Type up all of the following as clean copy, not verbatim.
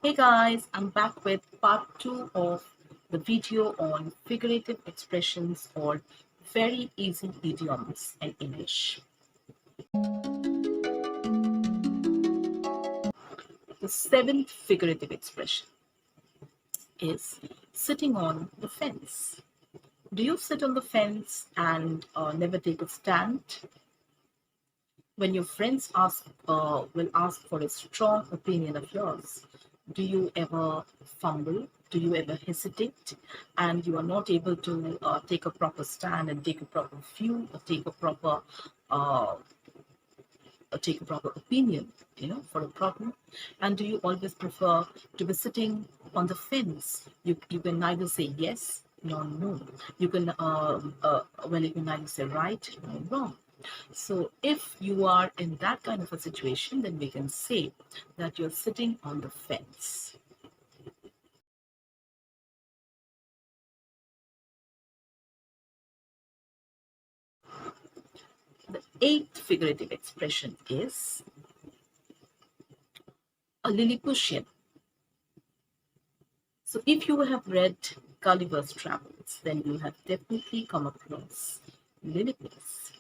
Hey guys, I'm back with part 2 of the video on figurative expressions or very easy idioms in English. The seventh figurative expression is sitting on the fence. Do you sit on the fence and never take a stand? When your friends will ask for a strong opinion of yours, do you ever fumble? Do you ever hesitate? And you are not able to take a proper stand and take a proper view or uh, take a proper opinion, for a problem. And do you always prefer to be sitting on the fence? You can neither say yes nor no. You can you can neither say right nor wrong. So if you are in that kind of a situation, then we can say that you're sitting on the fence. The eighth figurative expression is a Lilliputian. So if you have read Gulliver's Travels, then you have definitely come across Lilliputians.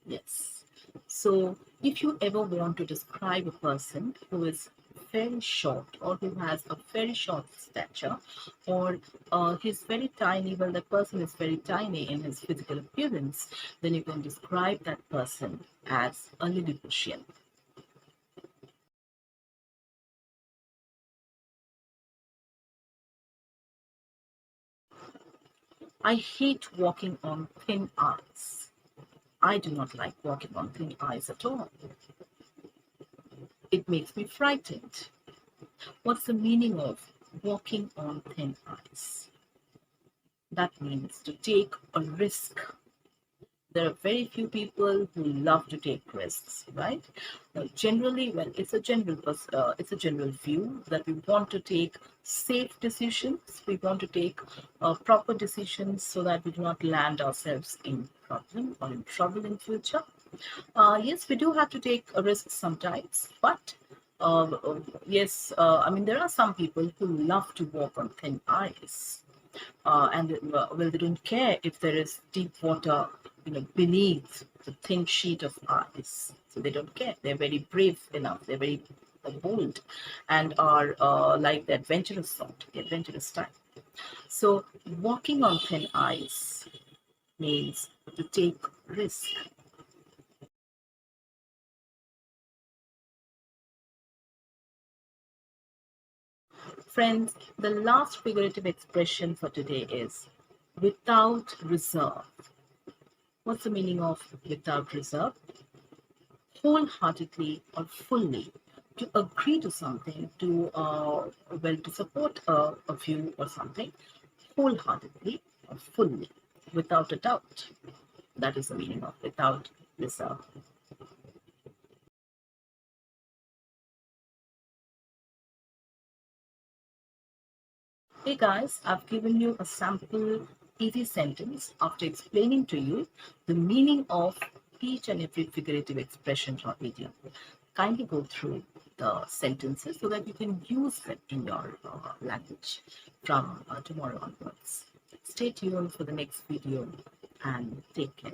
Yes. So if you ever want to describe a person who is very short or who has a very short stature or he's very tiny, well, that person is very tiny in his physical appearance, then you can describe that person as a Lilliputian. I hate walking on thin ice. I do not like walking on thin ice at all. It makes me frightened. What's the meaning of walking on thin ice? That means to take a risk. There are very few people who love to take risks, right? Generally, well, it's a general view that we want to take safe decisions. We want to take proper decisions so that we do not land ourselves in problem or in trouble in future. Yes, we do have to take a risk sometimes, but yes, I mean there are some people who love to walk on thin ice, and well, they don't care if there is deep water, beneath the thin sheet of ice. So they don't care. They're very brave enough. They're very bold, and are like the adventurous sort, the adventurous type. So walking on thin ice means to take risk. Friends, the last figurative expression for today is without reserve. What's the meaning of without reserve? Wholeheartedly or fully, to agree to something, to support a view or something, wholeheartedly or fully, without a doubt. That is the meaning of without reserve. Hey guys, I've given you a sample easy sentence after explaining to you the meaning of each and every figurative expression or idiom. Kindly go through the sentences so that you can use them in your language from tomorrow onwards. Stay tuned for the next video and take care.